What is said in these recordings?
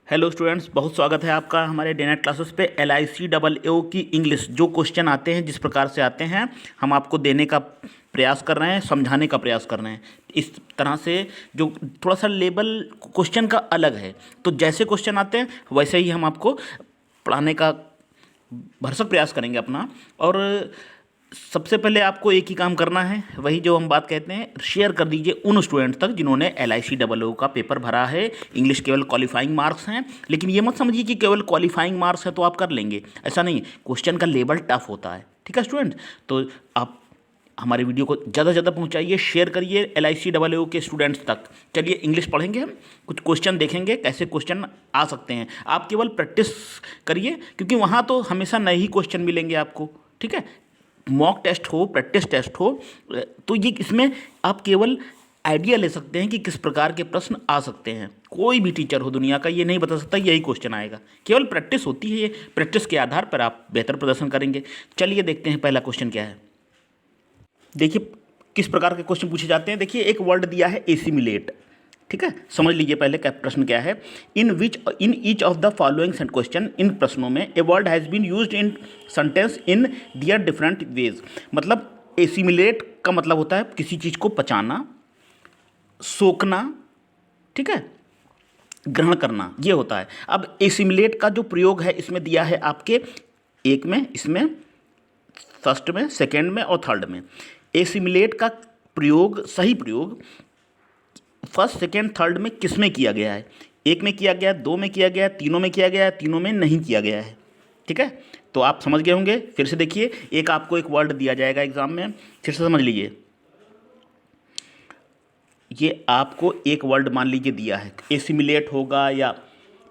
Hello students, बहुत स्वागत है आपका हमारे डे नाइट क्लासेस पे। LICAA की इंग्लिश जो क्वेश्चन आते हैं, जिस प्रकार से आते हैं, हम आपको देने का प्रयास कर रहे हैं, समझाने का प्रयास कर रहे हैं। इस तरह से जो थोड़ा सा लेवल क्वेश्चन का अलग है, तो जैसे क्वेश्चन आते हैं वैसे ही हम आपको पढ़ाने का भरसक प्रयास करेंगे अपना। और सबसे पहले आपको एक ही काम करना है, वही जो हम बात कहते हैं, शेयर कर दीजिए उन स्टूडेंट तक जिन्होंने LICAA का पेपर भरा है। इंग्लिश केवल क्वालिफाइंग मार्क्स हैं, लेकिन ये मत समझिए कि केवल क्वालिफाइंग मार्क्स है तो आप कर लेंगे, ऐसा नहीं है। क्वेश्चन का लेवल टफ होता है, ठीक है स्टूडेंट। तो आप हमारे वीडियो को ज़्यादा से ज़्यादा पहुंचाइए, शेयर करिए LICAA के स्टूडेंट्स तक। चलिए इंग्लिश पढ़ेंगे, हम कुछ क्वेश्चन देखेंगे कैसे क्वेश्चन आ सकते हैं। आप केवल प्रैक्टिस करिए, क्योंकि वहाँ तो हमेशा नए ही क्वेश्चन मिलेंगे आपको, ठीक है। मॉक टेस्ट हो, प्रैक्टिस टेस्ट हो, तो ये इसमें आप केवल आइडिया ले सकते हैं कि किस प्रकार के प्रश्न आ सकते हैं। कोई भी टीचर हो दुनिया का ये नहीं बता सकता यही क्वेश्चन आएगा, केवल प्रैक्टिस होती है। ये प्रैक्टिस के आधार पर आप बेहतर प्रदर्शन करेंगे। चलिए देखते हैं पहला क्वेश्चन क्या है। देखिए किस प्रकार के क्वेश्चन पूछे जाते हैं। देखिए एक वर्ड दिया है एसिमिलेट, ठीक है। समझ लीजिए पहले क्या प्रश्न क्या है। In each of the following question, इन प्रश्नों में a word has been used in sentence in their different ways. मतलब एसिमिलेट का मतलब होता है किसी चीज़ को पचाना, सोखना, ठीक है, ग्रहण करना, ये होता है। अब एसिमिलेट का जो प्रयोग है इसमें दिया है आपके एक में, इसमें फर्स्ट में, सेकेंड में और थर्ड में। एसिमिलेट का प्रयोग, सही प्रयोग फर्स्ट सेकेंड थर्ड में किस में किया गया है? एक में किया गया, दो में किया गया, तीनों में किया गया, तीनों में नहीं किया गया है, ठीक है। तो आप समझ गए होंगे। फिर से देखिए, एक आपको एक वर्ड दिया जाएगा एग्जाम में, फिर से समझ लीजिए। ये आपको एक वर्ड मान लीजिए दिया है, एसिमिलेट होगा या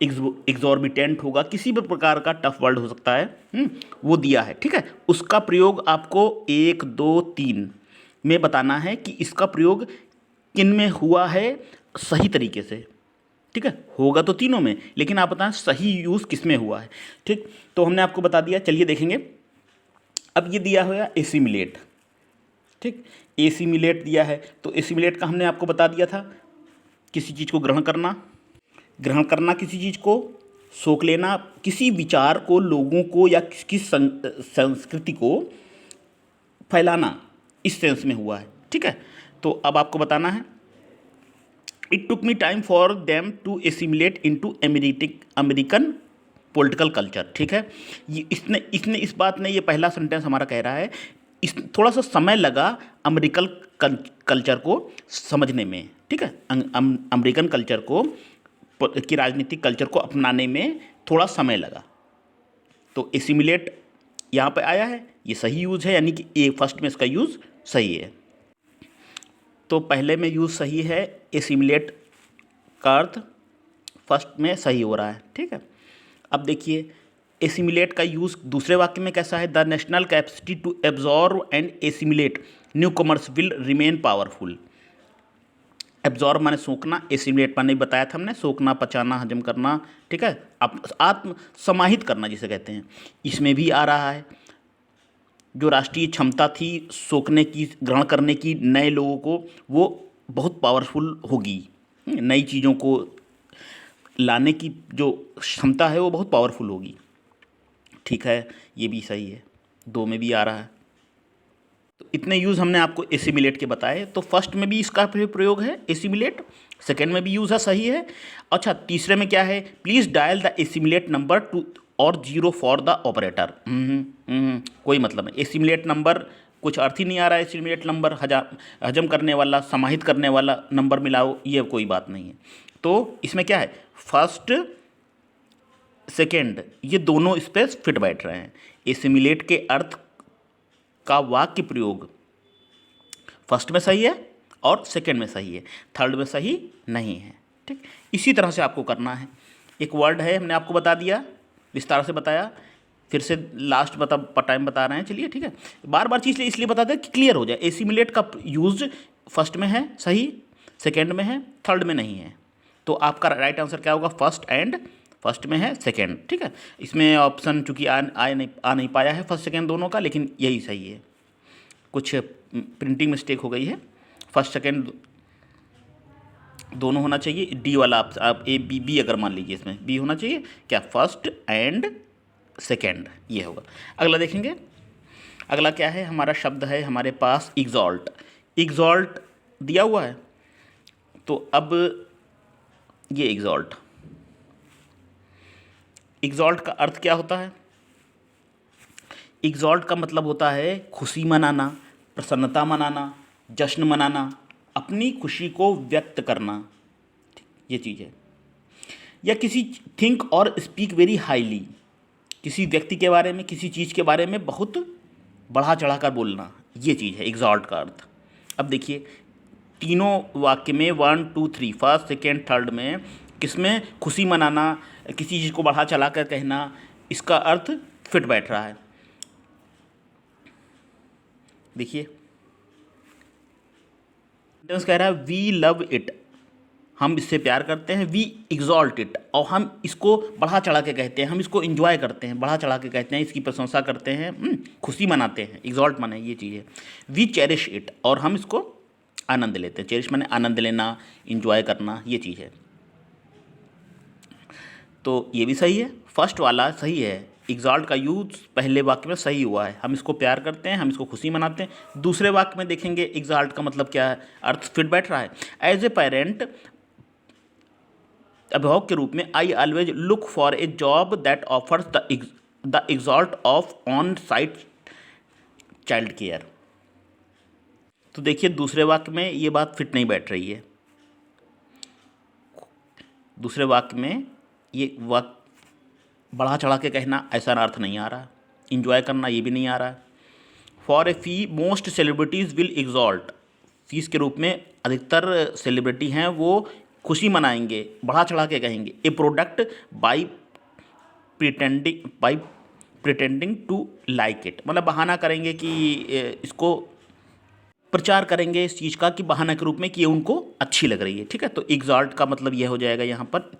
एग्जॉर्बिटेंट होगा, किसी भी प्रकार का टफ वर्ड हो सकता है, वो दिया है, ठीक है। उसका प्रयोग आपको 1, 2, 3 में बताना है कि इसका प्रयोग किन में हुआ है सही तरीके से, ठीक है। होगा तो तीनों में, लेकिन आप बताएं सही यूज़ किस में हुआ है, ठीक। तो हमने आपको बता दिया। चलिए देखेंगे। अब ये दिया हुआ एसिमिलेट, ठीक, एसिमिलेट दिया है, तो एसिमिलेट का हमने आपको बता दिया था, किसी चीज़ को ग्रहण करना, ग्रहण करना किसी चीज़ को, सोख लेना किसी विचार को, लोगों को या किसी संस्कृति को फैलाना, इस सेंस में हुआ है, ठीक है। तो अब आपको बताना है, it took me time for them to assimilate into American political culture, ठीक है। ये इसने इसने इस बात ने, ये पहला सेंटेंस हमारा कह रहा है, इस थोड़ा सा समय लगा अमेरिकन कल्चर को समझने में, ठीक है। अमेरिकन कल्चर को, की राजनीतिक कल्चर को अपनाने में थोड़ा समय लगा। तो एसिमिलेट यहाँ पे आया है, ये सही यूज़ है, यानी कि ए फर्स्ट में इसका यूज़ सही है। तो पहले में यूज़ सही है, एसिमिलेट का अर्थ फर्स्ट में सही हो रहा है, ठीक है। अब देखिए एसिमिलेट का यूज़ दूसरे वाक्य में कैसा है। The national capacity to absorb and assimilate newcomers will remain powerful. Absorb माने सोखना, एसिमिलेट माने बताया था हमने, सोखना, पचाना, हजम करना, ठीक है, आत्म समाहित करना जिसे कहते हैं। इसमें भी आ रहा है, जो राष्ट्रीय क्षमता थी सोखने की, ग्रहण करने की नए लोगों को, वो बहुत पावरफुल होगी। नई चीज़ों को लाने की जो क्षमता है वो बहुत पावरफुल होगी, ठीक है। ये भी सही है, दो में भी आ रहा है। तो इतने यूज़ हमने आपको एसिमिलेट के बताए। तो फर्स्ट में भी इसका प्रयोग है एसिमिलेट, सेकेंड में भी यूज़ है, सही है। अच्छा, तीसरे में क्या है, please dial the assimilate number two और 0 फॉर द ऑपरेटर। कोई मतलब नहीं, एसिमिलेट नंबर कुछ अर्थ ही नहीं आ रहा है। एसिमिलेट नंबर हजम करने वाला, समाहित करने वाला नंबर मिलाओ, ये कोई बात नहीं है। तो इसमें क्या है, फर्स्ट सेकेंड ये दोनों इस पर फिट बैठ रहे हैं। एसिमिलेट के अर्थ का वाक्य प्रयोग फर्स्ट में सही है और सेकेंड में सही है, थर्ड में सही नहीं है, ठीक। इसी तरह से आपको करना है। एक वर्ड है, हमने आपको बता दिया, विस्तार से बताया, फिर से लास्ट टाइम बता रहे हैं। चलिए ठीक है, बार बार चीज़ इसलिए बता दें कि क्लियर हो जाए। एसिमिलेट का यूज फर्स्ट में है सही, सेकेंड में है, थर्ड में नहीं है। तो आपका राइट आंसर क्या होगा, फर्स्ट में है, सेकेंड, ठीक है। इसमें ऑप्शन चूंकि आ नहीं पाया है फर्स्ट सेकेंड दोनों का, लेकिन यही सही है। कुछ प्रिंटिंग मिस्टेक हो गई है, फर्स्ट सेकेंड दोनों होना चाहिए। डी वाला आप ए बी बी अगर मान लीजिए, इसमें बी होना चाहिए क्या, फर्स्ट एंड सेकेंड, ये होगा। अगला देखेंगे, अगला क्या है, हमारा शब्द है हमारे पास एग्जॉल्ट। एग्जॉल्ट दिया हुआ है, तो अब ये एग्जॉल्ट, एग्जॉल्ट का अर्थ क्या होता है? एग्जॉल्ट का मतलब होता है खुशी मनाना, प्रसन्नता मनाना, जश्न मनाना, अपनी खुशी को व्यक्त करना, ये चीज़ है। या किसी थिंक और स्पीक वेरी हाईली, किसी व्यक्ति के बारे में, किसी चीज़ के बारे में बहुत बढ़ा चढ़ा कर बोलना, ये चीज़ है एग्जॉल्ट का अर्थ। अब देखिए तीनों वाक्य में 1 2 3 फर्स्ट सेकेंड थर्ड में किसमें खुशी मनाना, किसी चीज़ को बढ़ा चढ़ा कर कहना, इसका अर्थ फिट बैठ रहा है। देखिए सेंटेंस कह रहा है वी लव इट, हम इससे प्यार करते हैं। वी एग्जॉल्ट इट, और हम इसको बढ़ा चढ़ा के कहते हैं, हम इसको एंजॉय करते हैं, बढ़ा चढ़ा के कहते हैं, इसकी प्रशंसा करते हैं, खुशी मनाते हैं। एग्जॉल्ट माने ये चीज़ है। वी चेरिश इट, और हम इसको आनंद लेते हैं। चेरिश माने आनंद लेना, इंजॉय करना, ये चीज़ है। तो ये भी सही है, फर्स्ट वाला सही है। एग्जॉल्ट का यूज पहले वाक्य में सही हुआ है, हम इसको प्यार करते हैं, हम इसको खुशी मनाते हैं। दूसरे वाक्य में देखेंगे एग्जॉल्ट का मतलब क्या है, अर्थ फिट बैठ रहा है। एज ए पेरेंट, अभिभावक के रूप में, I always look for a job that offers the exalt of on site child care. तो देखिए दूसरे वाक्य में ये बात फिट नहीं बैठ रही है। दूसरे वाक्य में ये वाक्य बढ़ा चढ़ा के कहना, ऐसा अर्थ नहीं आ रहा। इंजॉय करना, ये भी नहीं आ रहा है। For a fee most celebrities will exalt, fees के रूप में अधिकतर सेलिब्रिटी हैं वो खुशी मनाएंगे, बढ़ा चढ़ा के कहेंगे। A product by pretending to like it, मतलब बहाना करेंगे कि इसको प्रचार करेंगे इस चीज़ का, कि बहाना के रूप में कि ये उनको अच्छी लग रही है। ठीक है, तो एग्जॉल्ट का मतलब ये हो जाएगा यहाँ पर।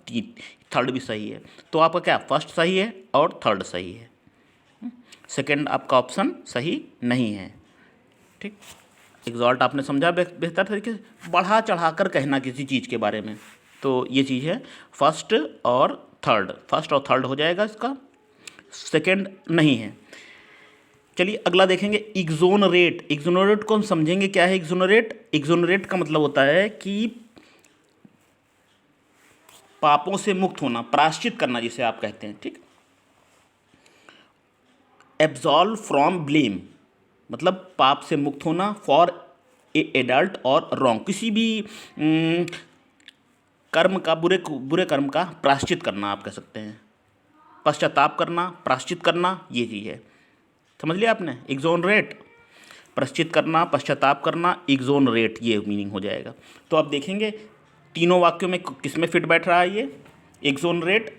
थर्ड भी सही है, तो आपका क्या फर्स्ट सही है और थर्ड सही है, सेकंड आपका ऑप्शन सही नहीं है। ठीक, एग्जॉल्ट आपने समझा बेहतर तरीके से, बढ़ा चढ़ा कर कहना किसी चीज़ के बारे में, तो ये चीज़ है फर्स्ट और थर्ड। फर्स्ट और थर्ड हो जाएगा इसका, सेकंड नहीं है। चलिए अगला देखेंगे, एक्सोनरेट। एक्सोनरेट को हम समझेंगे क्या है एक्सोनरेट। एक्सोनरेट का मतलब होता है कि पापों से मुक्त होना, प्रायश्चित करना जिसे आप कहते हैं। ठीक, एब्सॉल्व फ्रॉम ब्लेम, मतलब पाप से मुक्त होना। फॉर ए एडल्ट और रॉन्ग, किसी भी कर्म का, बुरे कर्म का प्रायश्चित करना आप कह सकते हैं। पश्चाताप करना, प्रायश्चित करना, ये चीज़ है। समझ लिया आपने, एक्सोनरेट, प्रायश्चित करना, पश्चाताप करना, एक्सोनरेट, ये मीनिंग हो जाएगा। तो आप देखेंगे तीनों वाक्यों में किस में फिट बैठ रहा है ये एक्सोनरेट।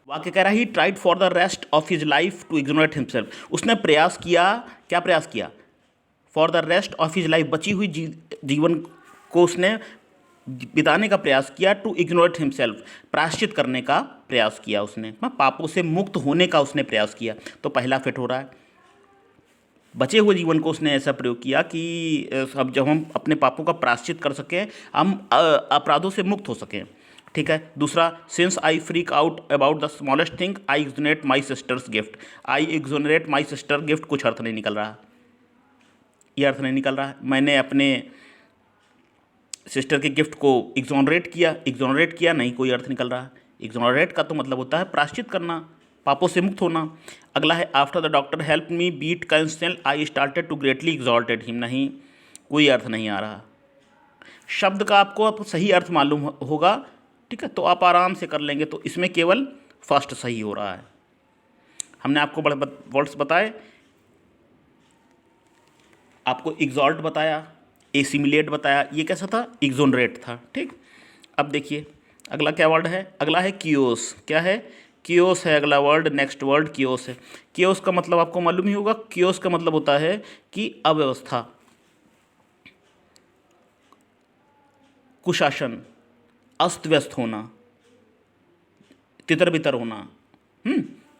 वाक्य कह रहा है he tried for the rest of his life to exonerate himself, उसने प्रयास किया, क्या प्रयास किया, for the rest of his life, बची हुई जीवन को उसने बिताने का प्रयास किया। टू एक्सोनरेट हिमसेल्फ, प्रायश्चित करने का प्रयास किया उसने, पापों से मुक्त होने का उसने प्रयास किया। तो पहला फिट हो रहा है, बचे हुए जीवन को उसने ऐसा प्रयोग किया कि अब जब हम अपने पापों का प्रायश्चित कर सकें, हम अपराधों से मुक्त हो सकें। ठीक है, दूसरा, since I freak out about the smallest thing I exonerate my sister's gift. I exonerate my sister gift, कुछ अर्थ नहीं निकल रहा, ये अर्थ नहीं निकल रहा है। मैंने अपने सिस्टर के गिफ्ट को एक्सोनरेट किया, एक्सोनरेट किया, नहीं कोई अर्थ निकल रहा है। एक्सोनरेट का तो मतलब होता है प्रायश्चित करना, पापों से मुक्त होना। अगला है after the doctor help me beat cancer I started to greatly exalted him, नहीं कोई अर्थ नहीं आ रहा। शब्द का आपको अब सही अर्थ मालूम होगा, ठीक है, तो आप आराम से कर लेंगे। तो इसमें केवल फर्स्ट सही हो रहा है। हमने आपको बड़े वर्ड्स बताए, आपको एक्सॉल्ट बताया, एसिमिलेट बताया, ये कैसा था, एक्सोनरेट था। ठीक, अब देखिए अगला क्या वर्ड है, अगला है कियोस। क्या है, कियोस है अगला वर्ड। नेक्स्ट वर्ड कियोस है। कियोस का मतलब आपको मालूम ही होगा, कियोस का मतलब होता है कि अव्यवस्था, कुशासन, अस्त व्यस्त होना, तितर बितर होना।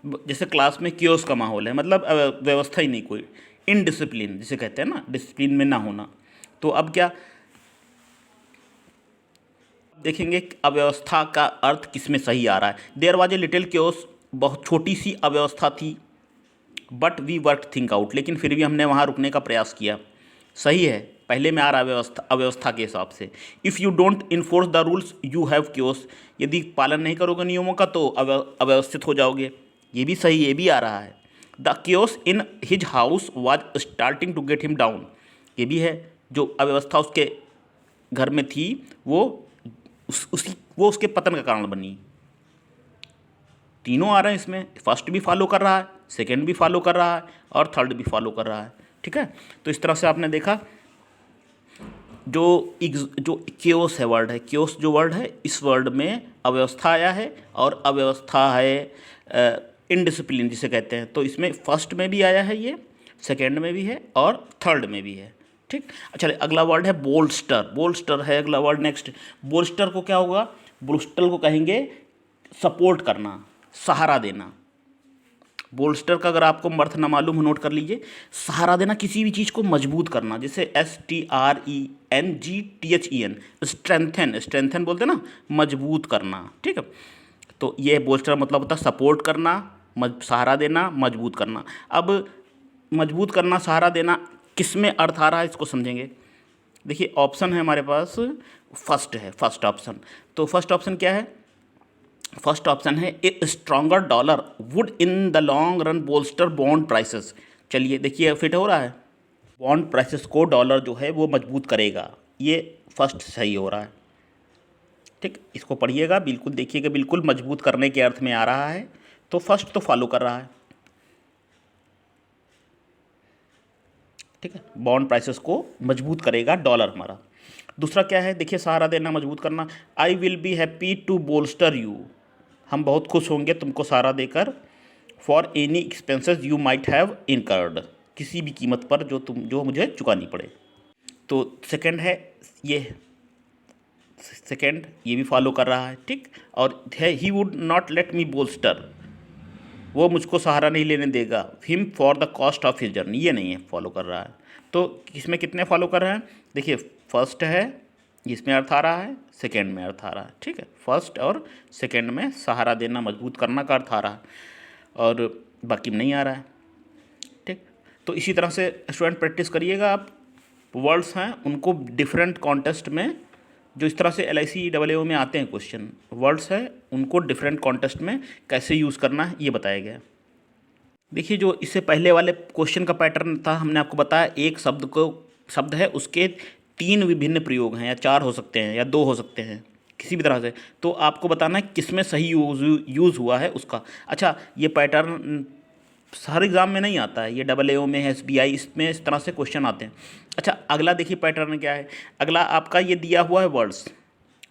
जैसे क्लास में कियोस का माहौल है, मतलब व्यवस्था ही नहीं कोई, इनडिसिप्लिन जिसे कहते हैं ना, डिसिप्लिन में ना होना। तो अब क्या, देखेंगे कि अव्यवस्था का अर्थ किस में सही आ रहा है। There was a little chaos, बहुत छोटी सी अव्यवस्था थी, but we work think out, लेकिन फिर भी हमने वहाँ रुकने का प्रयास किया। सही है, पहले में आ रहा है व्यवस्था, अव्यवस्था के हिसाब से। If you don't enforce the rules you have chaos, यदि पालन नहीं करोगे नियमों का तो अव्यवस्थित हो जाओगे। ये भी सही, ये भी आ रहा है। The chaos in his house was starting to get him down, ये भी है। जो अव्यवस्था उसके घर में थी वो उसके पतन का कारण बनी। तीनों आ रहे हैं इसमें, फर्स्ट भी फॉलो कर रहा है, सेकंड भी फॉलो कर रहा है और थर्ड भी फॉलो कर रहा है। ठीक है, तो इस तरह से आपने देखा जो क्योस है वर्ड है, क्योस जो वर्ड है, इस वर्ड में अव्यवस्था आया है और अव्यवस्था है इनडिसिप्लिन जिसे कहते हैं। तो इसमें फर्स्ट में भी आया है, ये सेकंड में भी है और थर्ड में भी है। ठीक, अच्छा अगला वर्ड है बोल्स्टर। बोल्स्टर है अगला वर्ड। नेक्स्ट, बोल्स्टर को क्या होगा? बोल्स्टर को कहेंगे सपोर्ट करना, सहारा देना। बोल्स्टर का अगर आपको अर्थ ना मालूम हो, नोट कर लीजिए। सहारा देना, किसी भी चीज़ को मजबूत करना, जैसे STRENGTHEN, स्ट्रेंथन, स्ट्रेंथन बोलते हैं ना, मजबूत करना। ठीक है, तो ये बोल्स्टर मतलब होता है सपोर्ट करना, सहारा देना, मजबूत करना। अब मजबूत करना, सहारा देना, किस में अर्थ आ रहा है इसको समझेंगे। देखिए ऑप्शन है हमारे पास, फर्स्ट है, फर्स्ट ऑप्शन। तो फर्स्ट ऑप्शन क्या है? फर्स्ट ऑप्शन है a stronger dollar would in the long run bolster bond prices. चलिए देखिए फिट हो रहा है, बॉन्ड प्राइसेस को डॉलर जो है वो मजबूत करेगा, ये फर्स्ट सही हो रहा है। ठीक, इसको पढ़िएगा, बिल्कुल देखिएगा, बिल्कुल मजबूत करने के अर्थ में आ रहा है, तो फर्स्ट तो फॉलो कर रहा है। ठीक है, बॉन्ड प्राइसेस को मजबूत करेगा डॉलर हमारा। दूसरा क्या है? देखिए सहारा देना, मजबूत करना। I will be happy to bolster you, हम बहुत खुश होंगे तुमको सहारा देकर। For any expenses you might have incurred, किसी भी कीमत पर जो मुझे चुकानी पड़े। तो सेकंड है ये, सेकंड ये भी फॉलो कर रहा है। ठीक, और है he would not let me bolster, वो मुझको सहारा नहीं लेने देगा। Him for the cost of his journey, ये नहीं है, फॉलो कर रहा है। तो इसमें कितने फॉलो कर रहे हैं? देखिए फर्स्ट है, इसमें अर्थ आ रहा है, सेकंड में अर्थ आ रहा है। ठीक है, फर्स्ट और सेकंड में सहारा देना, मजबूत करना का अर्थ आ रहा है और बाकी में नहीं आ रहा है। ठीक, तो इसी तरह से स्टूडेंट प्रैक्टिस करिएगा आप। वर्ड्स हैं उनको डिफरेंट कॉन्टेस्ट में, जो इस तरह से LIC AAO में आते हैं क्वेश्चन, वर्ड्स है उनको डिफरेंट कॉन्टेस्ट में कैसे यूज़ करना है ये बताया गया है। देखिए जो इससे पहले वाले क्वेश्चन का पैटर्न था, हमने आपको बताया एक शब्द है उसके 3 विभिन्न प्रयोग हैं, या 4 हो सकते हैं या 2 हो सकते हैं, किसी भी तरह से। तो आपको बताना है किस में सही यूज़ हुआ है उसका। अच्छा, ये पैटर्न हर एग्ज़ाम में नहीं आता है, ये AAO में है, SBI, इसमें इस तरह से क्वेश्चन आते हैं। अच्छा अगला देखिए पैटर्न क्या है। अगला आपका ये दिया हुआ है वर्ड्स,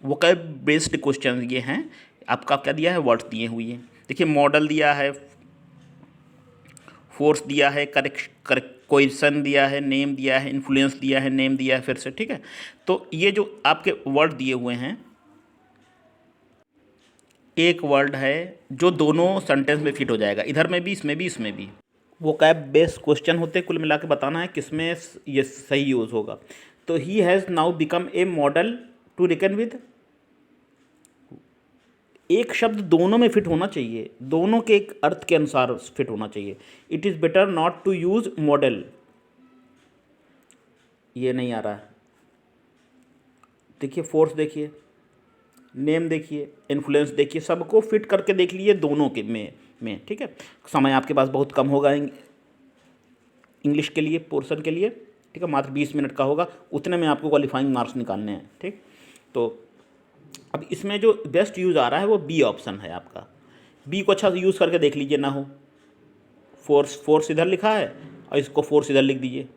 वोकैब बेस्ड क्वेश्चन ये हैं। आपका क्या दिया है? वर्ड्स दिए हुए हैं। देखिए मॉडल दिया है, फोर्स दिया है, क्वेश्चन दिया है, नेम दिया है, इन्फ्लुएंस दिया है, नेम दिया है फिर से। ठीक है, तो ये जो आपके वर्ड दिए हुए हैं, एक वर्ड है जो दोनों सेंटेंस में फिट हो जाएगा, इधर में भी, इसमें भी, इसमें भी। वो कैब बेस्ड क्वेश्चन होते हैं, कुल मिला के बताना है किसमें ये सही यूज़ होगा। तो he has now become a model to reckon with, एक शब्द दोनों में फिट होना चाहिए, दोनों के एक अर्थ के अनुसार फिट होना चाहिए। It is better not to use model, ये नहीं आ रहा है। देखिए फोर्स देखिए, नेम देखिए, इन्फ्लुएंस देखिए, सबको फिट करके देख लीजिए दोनों के में। ठीक है, समय आपके पास बहुत कम होगा इंग्लिश के लिए, पोर्शन के लिए। ठीक है, मात्र 20 मिनट का होगा, उतने में आपको क्वालिफाइंग मार्क्स निकालने हैं। ठीक, तो अब इसमें जो बेस्ट यूज़ आ रहा है वो बी ऑप्शन है आपका। बी को अच्छा यूज़ करके देख लीजिए, ना हो फोर्स इधर लिखा है और इसको फोर्स इधर लिख दीजिए।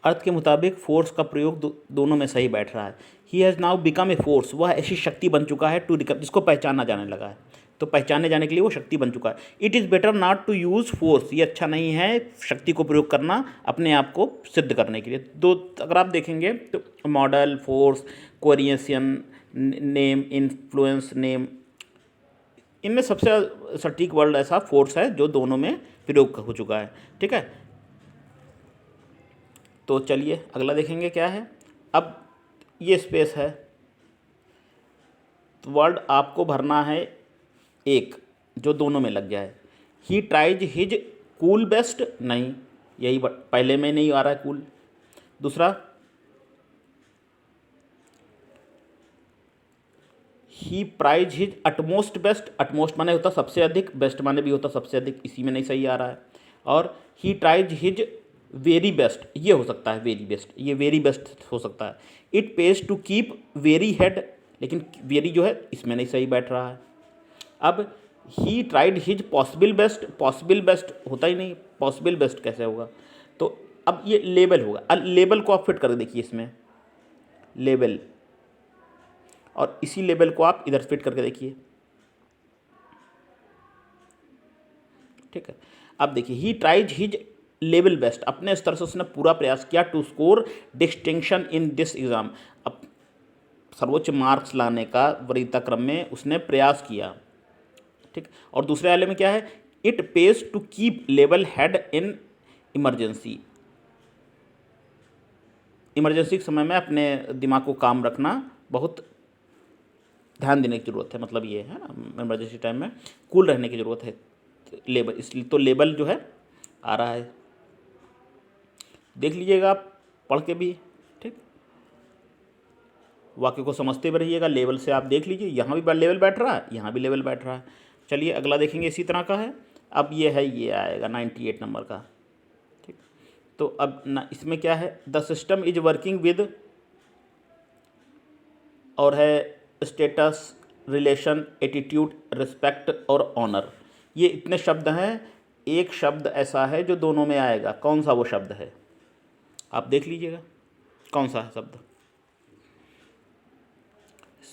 अर्थ के मुताबिक फोर्स का प्रयोग दोनों में सही बैठ रहा है। ही has now become a force, वह ऐसी शक्ति बन चुका है टू रिकवर, जिसको पहचाना जाने लगा है, तो पहचाने जाने के लिए वो शक्ति बन चुका है। It is better not to use force, ये अच्छा नहीं है शक्ति को प्रयोग करना अपने आप को सिद्ध करने के लिए। दो अगर आप देखेंगे तो model, force, coercion, name, influence, name, इनमें सबसे सटीक वर्ड ऐसा फोर्स है जो दोनों में प्रयोग हो चुका है। ठीक है, तो चलिए अगला देखेंगे क्या है। अब ये स्पेस है, तो वर्ड आपको भरना है एक जो दोनों में लग जाए। ही ट्राइज हिज कूल बेस्ट, नहीं, यही पहले में नहीं आ रहा है कूल। दूसरा, he prize his utmost best, utmost माने होता सबसे अधिक, बेस्ट माने भी होता सबसे अधिक, इसी में नहीं सही आ रहा है। और he tries his very best, ये हो सकता है वेरी बेस्ट, ये वेरी बेस्ट हो सकता है। It pays to keep very head, लेकिन वेरी जो है इसमें नहीं सही बैठ रहा है। अब he tried his possible best, possible best होता ही नहीं, पॉसिबल बेस्ट कैसे होगा? तो अब ये लेबल होगा। अब लेबल को आप फिट करके देखिए इसमें, लेबल, और इसी लेबल को आप इधर फिट करके देखिए। ठीक है, अब देखिए, he tries his level best, अपने स्तर से उसने पूरा प्रयास किया to score distinction in this exam, अब सर्वोच्च मार्क्स लाने का वरीयता क्रम में उसने प्रयास किया। ठीक, और दूसरे वाले में क्या है? It pays to keep level head in emergency, emergency के समय में अपने दिमाग को काम रखना बहुत ध्यान देने की ज़रूरत है, मतलब ये है ना, इमरजेंसी टाइम में कूल रहने की ज़रूरत है। लेबल, इसलिए तो लेबल जो है आ रहा है, देख लीजिएगा आप पढ़ के भी। ठीक, वाक्य को समझते हुए रहिएगा, लेवल से आप देख लीजिए, यहाँ भी लेवल बैठ रहा है, यहाँ भी लेवल बैठ रहा है। चलिए अगला देखेंगे, इसी तरह का है। अब ये है, ये आएगा 98 नंबर का। ठीक, तो अब ना इसमें क्या है? The system is working with, और है स्टेटस, रिलेशन, एटीट्यूड, रिस्पेक्ट और ऑनर, ये इतने शब्द हैं। एक शब्द ऐसा है जो दोनों में आएगा, कौन सा वो शब्द है? आप देख लीजिएगा कौन सा है शब्द।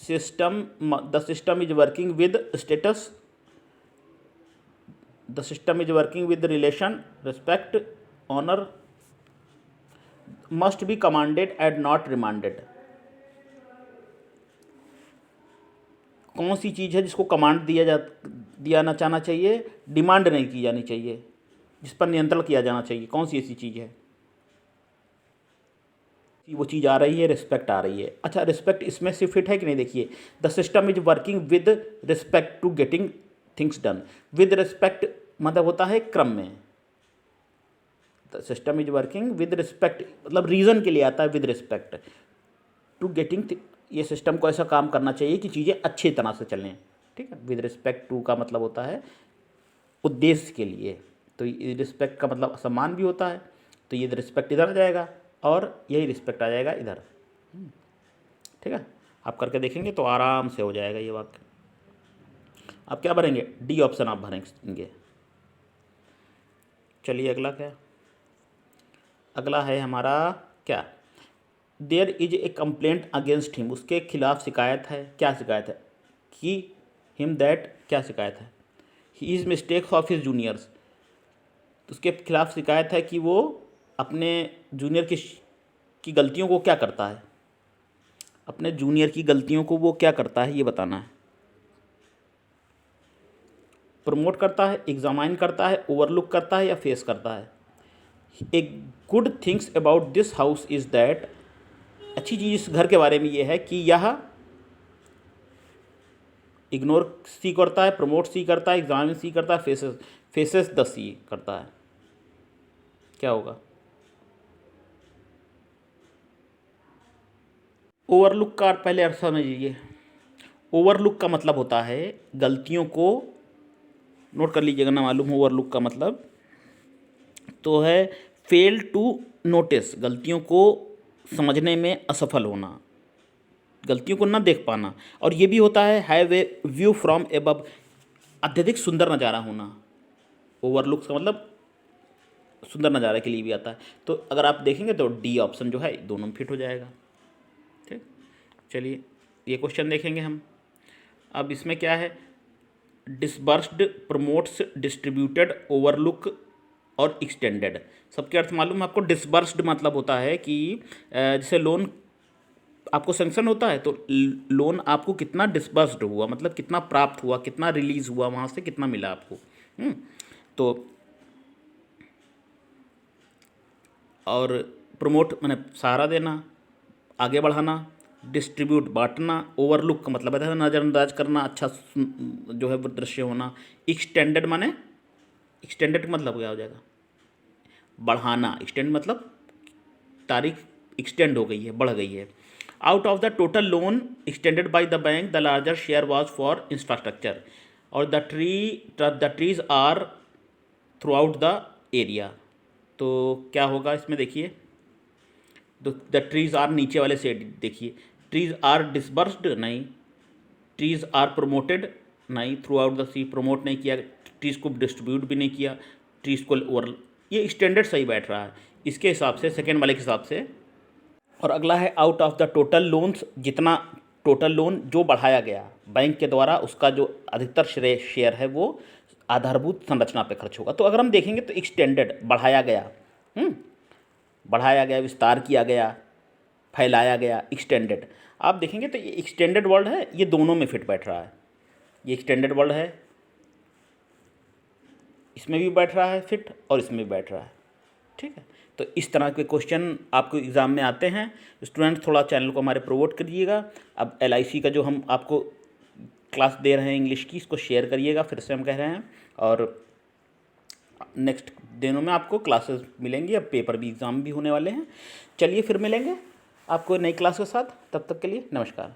System, the system is working with status, the system is working with relation, respect, honour, must be commanded and not remanded. कौन सी चीज़ है जिसको कमांड दिया ना जाना चाहिए, डिमांड नहीं की जानी चाहिए, जिस पर नियंत्रण किया जाना चाहिए? कौन सी ऐसी चीज़ है? वो चीज़ आ रही है, रिस्पेक्ट आ रही है। अच्छा, रिस्पेक्ट इसमें से फिट है कि नहीं? देखिए, the system is working with respect to getting things done, with respect मतलब होता है क्रम में। The system is working with respect मतलब रीज़न के लिए आता है, विद रिस्पेक्ट टू गेटिंग, ये सिस्टम को ऐसा काम करना चाहिए कि चीज़ें अच्छी तरह से चलें। ठीक है, विद रिस्पेक्ट टू का मतलब होता है उद्देश्य के लिए, तो रिस्पेक्ट का मतलब सम्मान भी होता है, तो ये रिस्पेक्ट इधर आ जाएगा और यही रिस्पेक्ट आ जाएगा इधर। ठीक है, आप करके देखेंगे तो आराम से हो जाएगा ये वाक्य। आप क्या भरेंगे? डी ऑप्शन आप भरेंगे। चलिए अगला क्या? अगला है हमारा क्या? There is a complaint against him, उसके खिलाफ शिकायत है। क्या शिकायत है? कि हिम दैट, क्या शिकायत है? He is mistakes of his juniors, उसके खिलाफ शिकायत है कि वो अपने जूनियर की गलतियों को क्या करता है, अपने जूनियर की गलतियों को वो क्या करता है, ये बताना है। प्रमोट करता है, एग्जामाइन करता है, ओवरलुक करता है या फेस करता है। A good things about this house is that, अच्छी चीज़ इस घर के बारे में ये है कि यह इग्नोर सी करता है, प्रमोट सी करता है, एग्जामिन सी करता है, फेसेस द सी करता है। क्या होगा? ओवरलुक का पहले अर्थ समझिए। ओवरलुक का मतलब होता है गलतियों को, नोट कर लीजिएगा ना, मालूम हो ओवरलुक का मतलब तो है फेल टू नोटिस, गलतियों को समझने में असफल होना, गलतियों को ना देख पाना। और ये भी होता है have a view from above, अत्यधिक सुंदर नज़ारा होना। ओवरलुक का मतलब सुंदर नज़ारे के लिए भी आता है। तो अगर आप देखेंगे तो डी ऑप्शन जो है दोनों में फिट हो जाएगा। ठीक, चलिए ये क्वेश्चन देखेंगे हम। अब इसमें क्या है? डिसबर्स्ड, प्रमोट्स, डिस्ट्रीब्यूटेड, ओवरलुक और एक्सटेंडेड, सबके अर्थ मालूम है आपको। डिसबर्स्ड मतलब होता है कि जैसे लोन आपको सेंक्शन होता है तो लोन आपको कितना डिसबर्स्ड हुआ, मतलब कितना प्राप्त हुआ, कितना रिलीज़ हुआ, वहाँ से कितना मिला आपको। तो और प्रमोट मैंने सहारा देना, आगे बढ़ाना, डिस्ट्रीब्यूट बांटना, ओवरलुक का मतलब है नज़रअंदाज करना, अच्छा जो है वो दृश्य होना। एक्सटेंडेड माने, एक्सटेंडेड का मतलब क्या हो जाएगा, बढ़ाना। एक्सटेंड मतलब तारीख एक्सटेंड हो गई है, बढ़ गई है। Out of the total loan extended by the bank the larger share was for infrastructure और the trees are throughout the area. तो क्या होगा इसमें देखिए, द ट्रीज आर नीचे वाले से देखिए, ट्रीज आर डिसबर्स्ड नहीं, ट्रीज आर प्रोमोटेड नहीं, throughout the sea promote नहीं किया, ट्रीज को डिस्ट्रीब्यूट भी नहीं किया, ट्रीज को ओवर, ये स्टैंडर्ड सही बैठ रहा है इसके हिसाब से, सेकेंड वाले के हिसाब से। और अगला है out of the total loans, जितना टोटल लोन जो बढ़ाया गया बैंक के द्वारा, उसका जो अधिकतर शेयर है वो आधारभूत संरचना पे खर्च होगा। तो अगर हम देखेंगे तो एक्सटेंडेड बढ़ाया गया, बढ़ाया गया, विस्तार किया गया, फैलाया गया, एक्सटेंडेड। आप देखेंगे तो ये एक्सटेंडेड वर्ड है, ये दोनों में फिट बैठ रहा है। ये एक्सटेंडेड वर्ड है, इसमें भी बैठ रहा है फिट और इसमें भी बैठ रहा है, ठीक है। तो इस तरह के क्वेश्चन आपको एग्ज़ाम में आते हैं। स्टूडेंट थोड़ा चैनल को हमारे प्रमोट करिएगा। अब LIC का जो हम आपको क्लास दे रहे हैं इंग्लिश की, इसको शेयर करिएगा, फिर से हम कह रहे हैं। और नेक्स्ट दिनों में आपको क्लासेस मिलेंगी, अब पेपर भी एग्ज़ाम भी होने वाले हैं। चलिए फिर मिलेंगे आपको नई क्लास के साथ, तब तक के लिए नमस्कार।